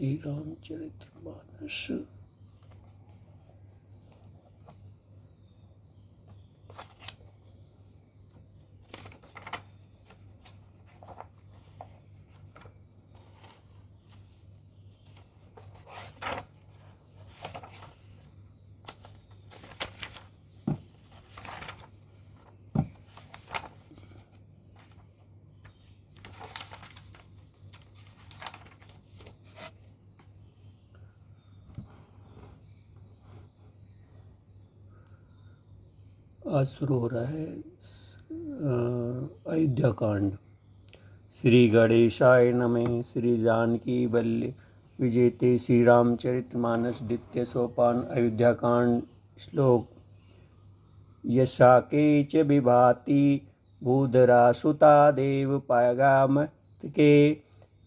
श्री रामचरितमानस। आज शुरू हो रहा है अयोध्या कांड। श्री गणेशाय नमः। श्री जानकी वल्लभ विजयते श्री रामचरितमानस द्वितीय सोपान अयोध्या कांड। श्लोक। यशाके च विभाति भूधरा सुता देव पागाम के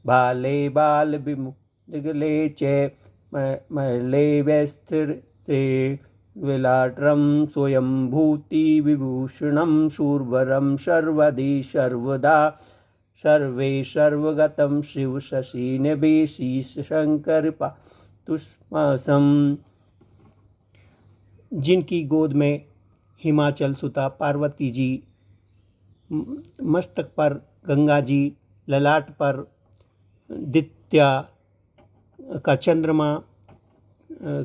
बाले बाल विमुद्गले च मरले व्यस्थिर से विलाटरं स्वयंभूति विभूषणं शूरवरं सर्वधि सर्वदा सर्वे सर्वगतं शिव शशि निवेशीश शंकर पातुष्मासम। जिनकी गोद में हिमाचल सुता पार्वती जी, मस्तक पर गंगा जी, ललाट पर दित्या का चंद्रमा,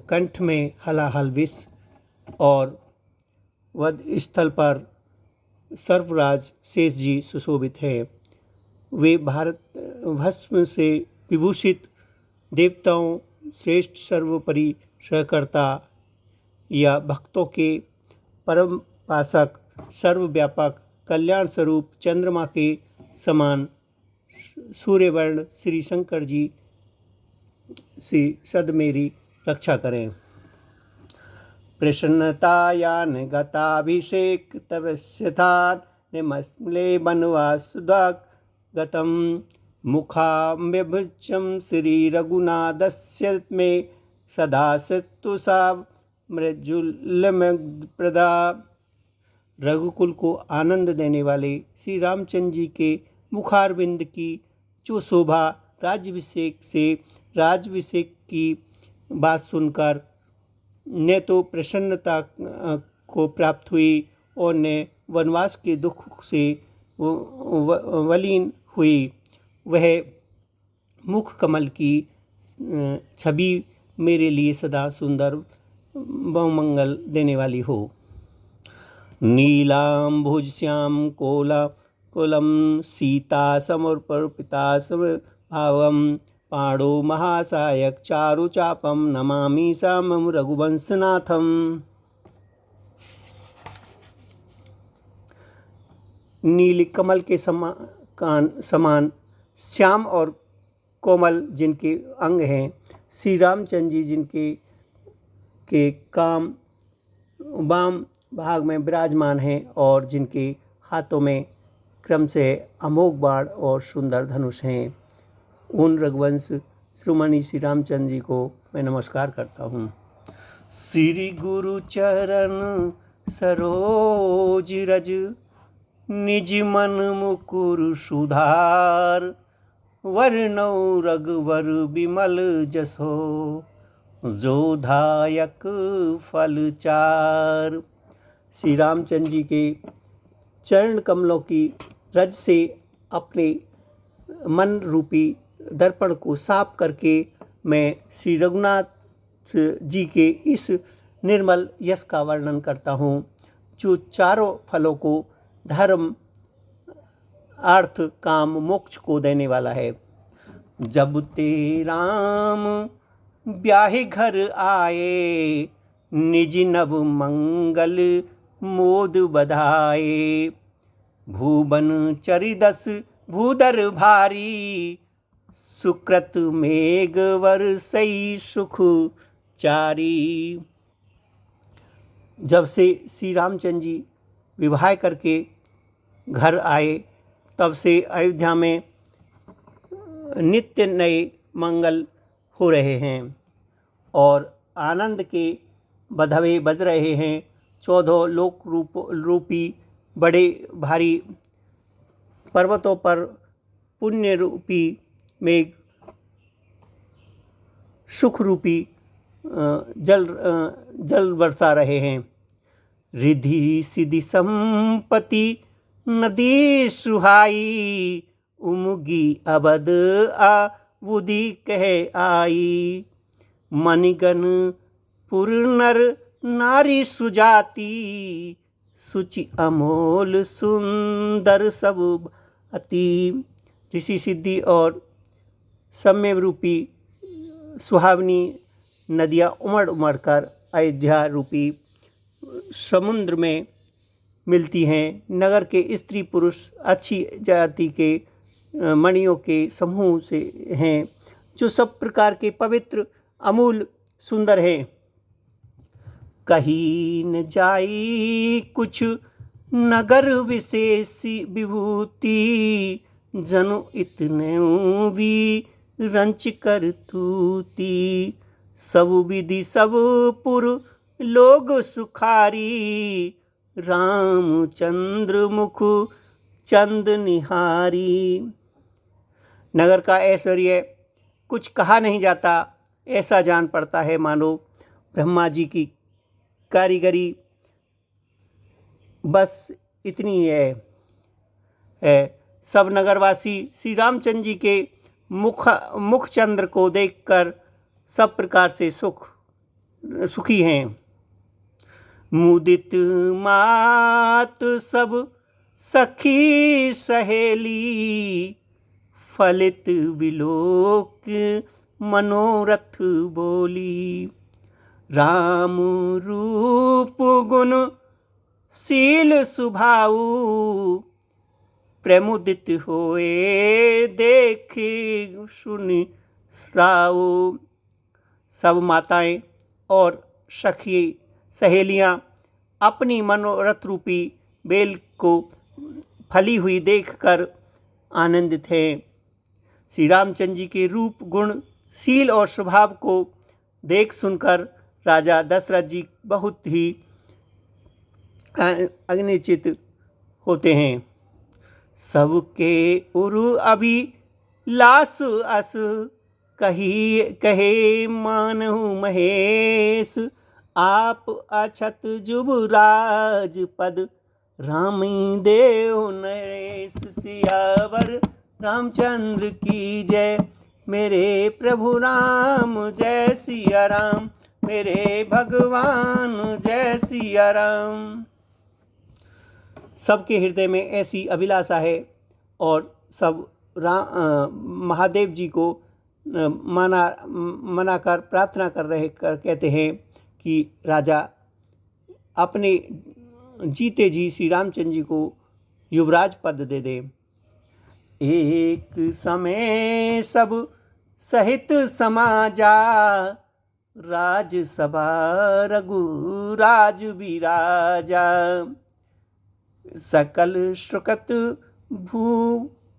कंठ में हलाहल विष और वध स्थल पर सर्वराज शेष जी सुशोभित है। वे भारत भस्म से विभूषित देवताओं श्रेष्ठ सर्वोपरि सहकर्ता या भक्तों के परम पाशक सर्वव्यापक कल्याण स्वरूप चंद्रमा के समान सूर्यवर्ण श्री शंकर जी से सद मेरी रक्षा करें। प्रसन्नतायान गताभिषेक तवस्यथान निमस्मले बनवासुदाक गतम मुखाम्यभुजं श्री रघुनाथस्य मे सदा सत्तुषा मृजुलमप्रदा। रघुकुल को आनंद देने वाले श्री रामचंद्र जी के मुखारविंद की जो शोभा राजभिषेक की बात सुनकर न तो प्रसन्नता को प्राप्त हुई और न वनवास के दुख से वलीन हुई। वह मुख कमल की छवि मेरे लिए सदा सुंदर बहुमंगल देने वाली हो। नीलाम्भुज श्याम कुलम सीता समर्पिता भावम पाणो महासायक चारु चापम नमामि श्यामं रघुवंशनाथम। नील कमल के समान श्याम और कोमल जिनके अंग हैं, श्री रामचंद्र जी जिनके के काम वाम भाग में विराजमान हैं और जिनके हाथों में क्रम से अमोघ बाण और सुंदर धनुष हैं, उन रघुवंश श्रीमणि श्री रामचंद्र जी को मैं नमस्कार करता हूँ। श्री गुरु चरण सरोज रज निज मन मुकुर सुधार वर्णौ रघुवर विमल जसो जो धायक फल चार। श्री रामचंद्र जी के चरण कमलों की रज से अपने मन रूपी दर्पण को साफ करके मैं श्री रघुनाथ जी के इस निर्मल यश का वर्णन करता हूँ, जो चारों फलों को धर्म अर्थ काम मोक्ष को देने वाला है। जब ते राम ब्याहे घर आए निज नव मंगल मोद बधाए भुवन चरिदस भूधर भारी सुकृत मेघ वर्षई सुख चारी। जब से श्री रामचंद्र जी विवाह करके घर आए तब से अयोध्या में नित्य नए मंगल हो रहे हैं और आनंद के बधवे बज रहे हैं। 14 लोक रूपी बड़े भारी पर्वतों पर पुण्य रूपी मेघ सुख रूपी जल बरसा रहे हैं। रिद्धि सिद्धि संपत्ति नदी सुहाई, उमगी अबद आबुदी कह आई। मणिगण पुर नर नारी सुजाति, सुचि अमोल सुंदर सब अति। ऋषि सिद्धि और सम्य रूपी सुहावनी नदियाँ उमड़ उमड़ कर अयोध्या रूपी समुद्र में मिलती हैं। नगर के स्त्री पुरुष अच्छी जाति के मणियों के समूह से हैं, जो सब प्रकार के पवित्र अमूल सुंदर हैं। कहीं न जाई कुछ नगर विशेष विभूति, जनु इतने भी रंच कर तूती। सब विधि सब पुर लोग सुखारी, रामचंद्र मुख चंद निहारी। नगर का ऐश्वर्य कुछ कहा नहीं जाता, ऐसा जान पड़ता है मानो ब्रह्मा जी की कारीगरी बस इतनी है। सब नगरवासी श्री रामचंद्र जी के मुख चंद्र को देखकर सब प्रकार से सुखी हैं। मुदित मात सब सखी सहेली, फलित विलोक मनोरथ बोली। राम रूप गुण शील सुभाऊ, प्रमुदित होए देख सुनि श्राऊ। सब माताएं और सखी सहेलियां अपनी मनोरथ रूपी बेल को फली हुई देखकर आनंदित हैं। श्री रामचंद्र जी के रूप गुण शील और स्वभाव को देख सुनकर राजा दशरथ जी बहुत ही अग्निचित होते हैं। सबके उरु अभिलाष अस, कहे मानहु महेश। आप अछत जुबराज पद, रामी देव नरेश। सियावर रामचंद्र की जय, मेरे प्रभु राम जय सिया राम। मेरे भगवान जय सिया राम। सबके हृदय में ऐसी अभिलाषा है और सब महादेव जी को मनाकर प्रार्थना कहते हैं कि राजा अपने जीते जी श्री रामचंद्र जी को युवराज पद दे दे। एक समय सब सहित समाजा, राजसभा रघुराज विराजा। सकल श्रुकत भू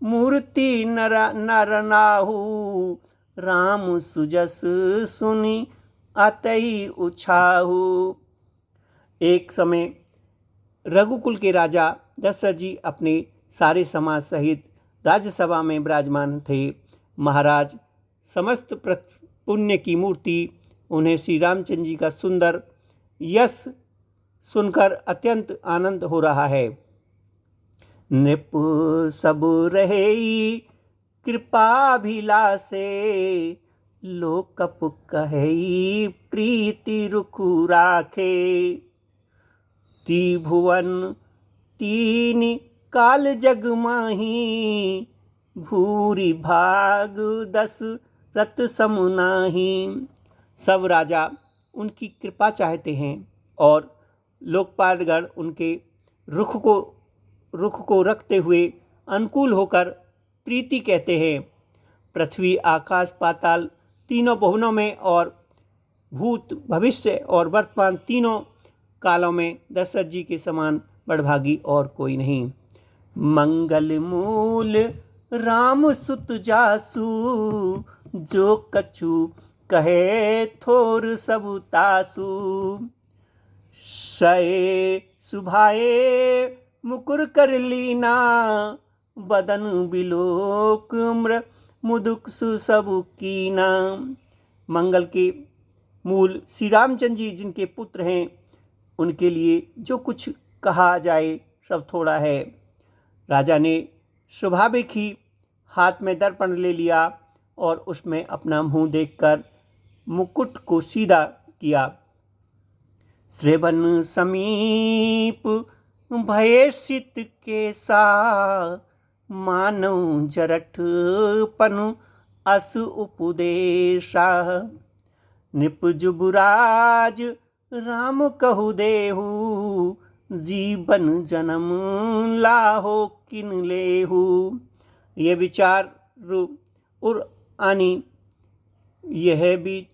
मूर्ति नर नाहु, राम सुजस सुनि अतई उछाहु। एक समय रघुकुल के राजा दशरथ जी अपने सारे समाज सहित राज्यसभा में विराजमान थे। महाराज समस्त पुण्य की मूर्ति उन्हें श्री रामचंद्र जी का सुंदर यश सुनकर अत्यंत आनंद हो रहा है। नृप सब रहे कृपाभिलाषे, लोकप कहे प्रीति रुखु राखे। त्रिभुवन तीन काल जग माही, भूरि भाग दस रत समुनाही। सब राजा उनकी कृपा चाहते हैं और लोकपालगण उनके रुख को रखते हुए अनुकूल होकर प्रीति कहते हैं। पृथ्वी आकाश पाताल तीनों भुवनों में और भूत भविष्य और वर्तमान तीनों कालों में दशरथ जी के समान बड़भागी और कोई नहीं। मंगल मूल राम सुत जासु, जो कछु कहे थोर सब तासु। सए सुभाए मुकुर कर लीना, बदन बिलोक मुदुक सब कीना। मंगल के मूल श्री रामचंद्र जी जिनके पुत्र हैं, उनके लिए जो कुछ कहा जाए सब थोड़ा है। राजा ने स्वाभाविक ही हाथ में दर्पण ले लिया और उसमें अपना मुंह देखकर मुकुट को सीधा किया। श्रवण समीप भये सित केसा, मानव जरठ पनु अस उपदेशा। नृप जुबराज राम कहु देहु, जीवन जन्म लाहो किन लेहु। यह विचार और आनी यह भी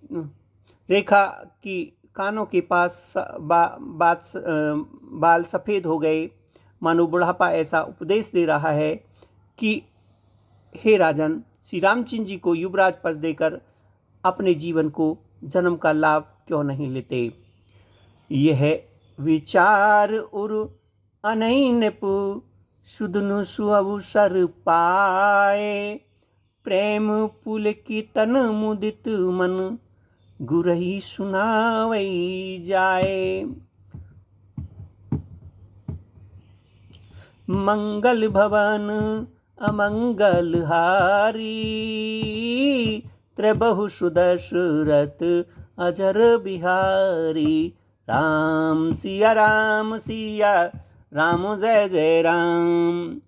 रेखा की कानों के पास बाल सफ़ेद हो गए, मानो बुढ़ापा ऐसा उपदेश दे रहा है कि हे राजन, श्री रामचंद्र जी को युवराज पद देकर अपने जीवन को जन्म का लाभ क्यों नहीं लेते। यह विचार उर अनैनप सुदनु सुअवसर पाए, प्रेम पुल की तन मुदित मन गुरही सुनावई जाए। मंगल भवन अमंगल हारी, त्रिबहु सुदशरथ अजर बिहारी। राम सिया राम जय जय राम।